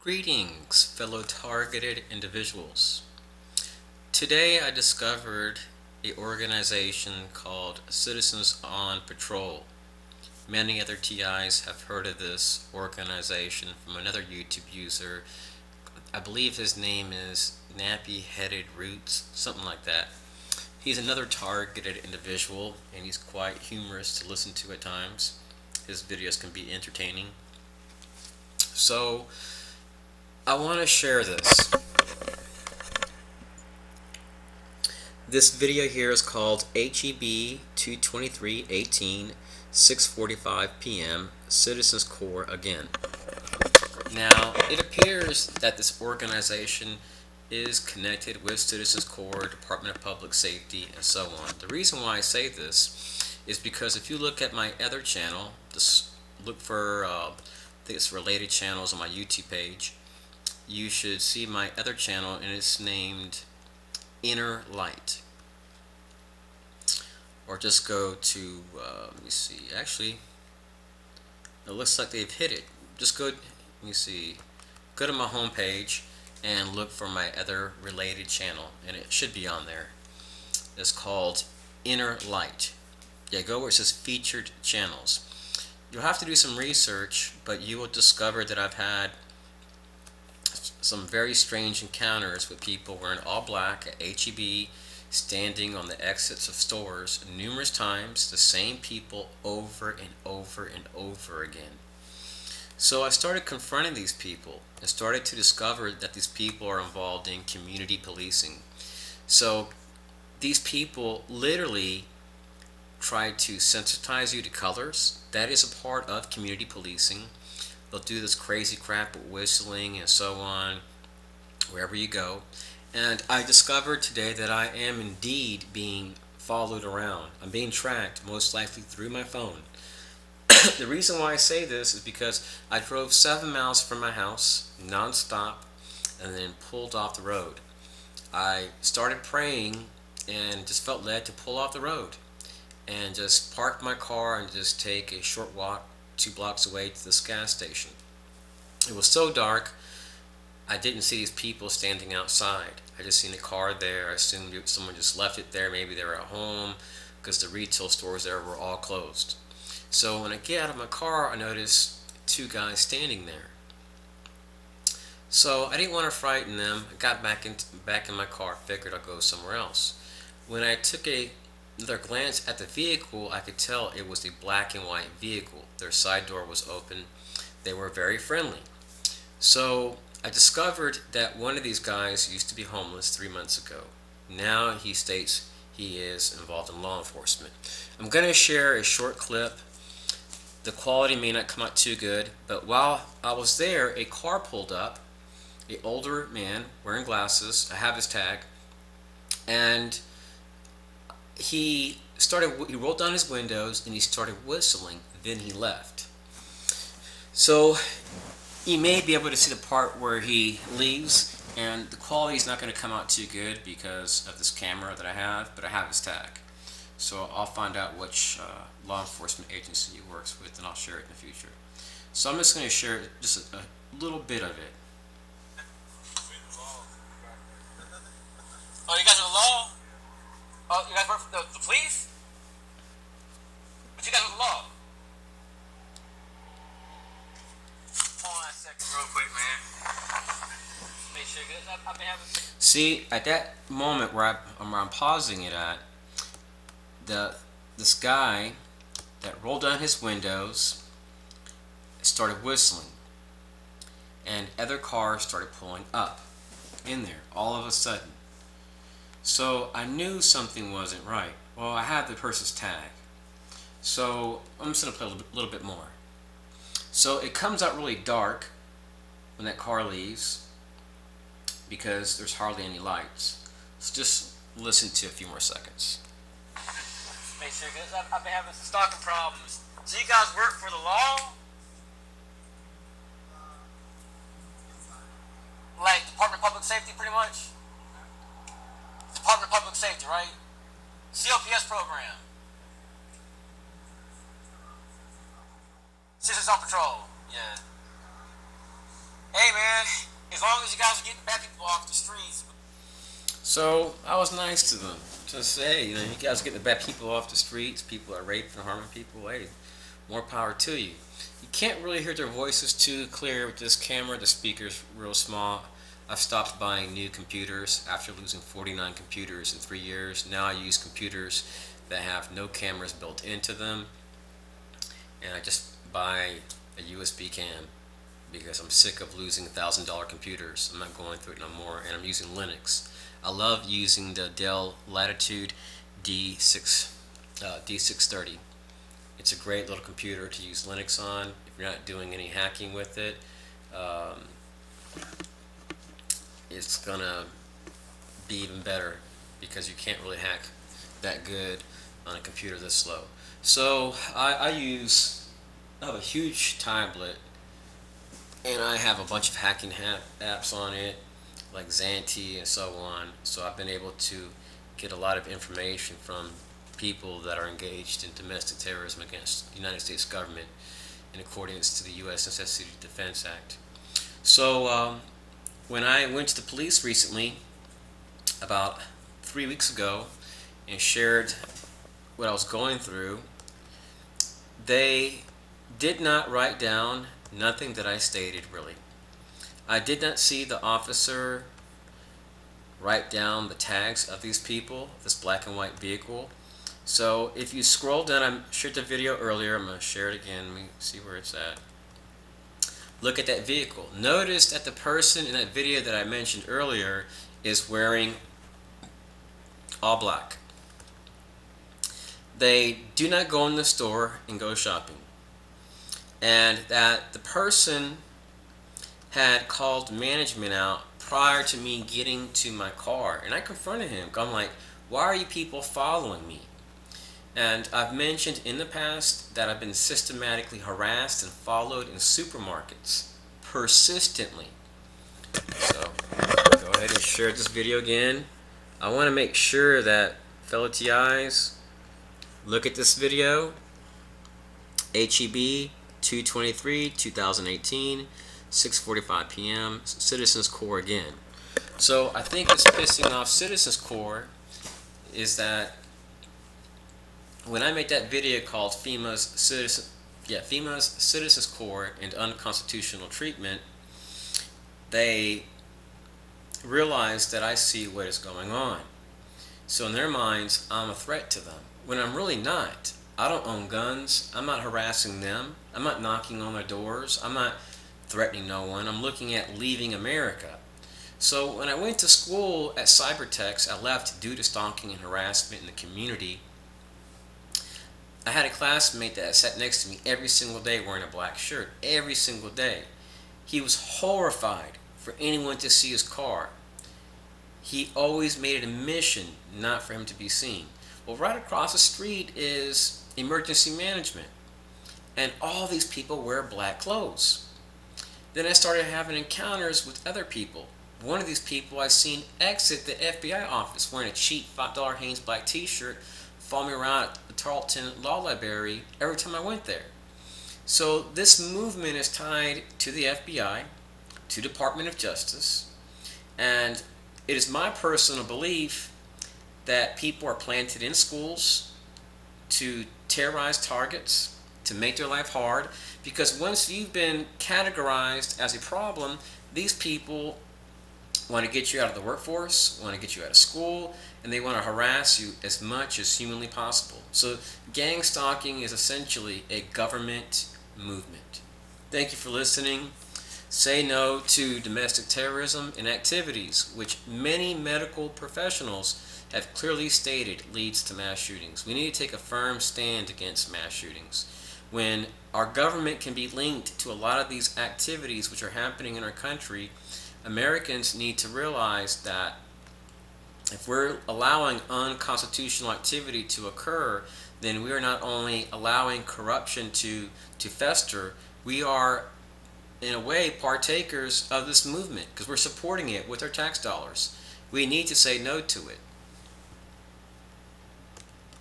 Greetings, fellow targeted individuals. Today I discovered an organization called Citizens on Patrol. Many other TIs have heard of this organization from another YouTube user. I believe his name is Nappy Headed Roots, something like that. He's another targeted individual and he's quite humorous to listen to at times. His videos can be entertaining. So I want to share this. This video here is called HEB 22318 6:45 p.m. Citizens Corps again. Now, it appears that this organization is connected with Citizens Corps, Department of Public Safety, and so on. The reason why I say this is because if you look at my other channel, just look for I think it's related channels on my YouTube page, you should see my other channel, and it's named Inner Light. Or just go to, let me see, actually, it looks like they've hit it. Just go, let me see, go to my home page and look for my other related channel, and it should be on there. It's called Inner Light. Yeah, go where it says featured channels. You'll have to do some research, but you will discover that I've had some very strange encounters with people wearing all black at HEB, standing on the exits of stores numerous times, the same people over and over and over again. So I started confronting these people and started to discover that these people are involved in community policing. So these people literally try to sensitize you to colors. That is a part of community policing. They'll do this crazy crap with whistling and so on wherever you go. And I discovered today that I am indeed being followed around. I'm being tracked, most likely through my phone. The reason why I say this is because I drove 7 miles from my house non-stop and then pulled off the road. I started praying and just felt led to pull off the road and just park my car and just take a short walk 2 blocks away to this gas station. It was so dark, I didn't see these people standing outside. I just seen a car there. I assumed someone just left it there. Maybe they were at home because the retail stores there were all closed. So when I get out of my car, I noticed 2 guys standing there. So I didn't want to frighten them. I got back in my car, figured I'd go somewhere else. When I took another glance at the vehicle, I could tell it was a black and white vehicle. Their side door was open. They were very friendly. So I discovered that one of these guys used to be homeless 3 months ago. Now he states he is involved in law enforcement. I'm going to share a short clip. The quality may not come out too good, but while I was there, a car pulled up, an older man wearing glasses, I have his tag, and he rolled down his windows and he started whistling, then he left. So you may be able to see the part where he leaves, and the quality is not going to come out too good because of this camera that I have, but I have his tag. So I'll find out which law enforcement agency he works with, and I'll share it in the future. So I'm just going to share just a little bit of it. Oh, you guys are the law? Oh, you guys work for the police? But you guys are the law. Hold on a second real quick, man. Make sure I've been having... See, at that moment where I'm pausing it at, this guy that rolled down his windows started whistling, and other cars started pulling up in there all of a sudden. So I knew something wasn't right. Well, I had the person's tag, so I'm just going to play a little bit more. So it comes out really dark when that car leaves because there's hardly any lights. So just listen to a few more seconds. Make sure, because I've been having some stalking problems. So you guys work for the law? Like Department of Public Safety, pretty much? Department of Public Safety, right? COPS program. Citizens on Patrol, yeah. Hey, man. As long as you guys are getting bad people off the streets. So I was nice to them. Just say, you guys get the bad people off the streets, people are raping and harming people, hey, more power to you. You can't really hear their voices too clear with this camera. The speaker's real small. I've stopped buying new computers after losing 49 computers in 3 years. Now I use computers that have no cameras built into them, and I just buy a USB cam because I'm sick of losing $1,000 computers. I'm not going through it no more, and I'm using Linux. I love using the Dell Latitude D630. It's a great little computer to use Linux on if you're not doing any hacking with it. Um, it's gonna be even better because you can't really hack that good on a computer this slow. So I have a huge tablet, and I have a bunch of hacking apps on it, like Xanti and so on. So I've been able to get a lot of information from people that are engaged in domestic terrorism against the United States government in accordance to the U.S. Necessity Defense Act. So when I went to the police recently, about 3 weeks ago, and shared what I was going through, they did not write down nothing that I stated really. I did not see the officer write down the tags of these people, this black and white vehicle. So if you scroll down, I shared the video earlier, I'm going to share it again, let me see where it's at. Look at that vehicle. Notice that the person in that video that I mentioned earlier is wearing all black. They do not go in the store and go shopping. And that the person had called management out prior to me getting to my car. And I confronted him. I'm like, why are you people following me? And I've mentioned in the past that I've been systematically harassed and followed in supermarkets persistently. So go ahead and share this video again. I want to make sure that fellow TIs look at this video. HEB 223 2018 6:45 p.m. Citizens Corps again. So I think it's pissing off Citizens Corps is that when I made that video called FEMA's Citizens Corps and Unconstitutional Treatment, they realized that I see what is going on. So in their minds, I'm a threat to them, when I'm really not. I don't own guns. I'm not harassing them. I'm not knocking on their doors. I'm not threatening no one. I'm looking at leaving America. So when I went to school at Cybertex, I left due to stalking and harassment in the community. I had a classmate that sat next to me every single day wearing a black shirt, every single day. He was horrified for anyone to see his car. He always made it a mission not for him to be seen. Well, right across the street is emergency management, and all these people wear black clothes. Then I started having encounters with other people. One of these people I seen exit the FBI office wearing a cheap $5 Hanes black t-shirt, follow me around at the Tarleton Law Library every time I went there. So this movement is tied to the FBI, to Department of Justice, and it is my personal belief that people are planted in schools to terrorize targets, to make their life hard, because once you've been categorized as a problem, these people want to get you out of the workforce, want to get you out of school, and they want to harass you as much as humanly possible. So gang stalking is essentially a government movement. Thank you for listening. Say no to domestic terrorism and activities which many medical professionals have clearly stated leads to mass shootings. We need to take a firm stand against mass shootings. When our government can be linked to a lot of these activities which are happening in our country, Americans need to realize that if we're allowing unconstitutional activity to occur, then we are not only allowing corruption to fester, we are in a way partakers of this movement because we're supporting it with our tax dollars. We need to say no to it.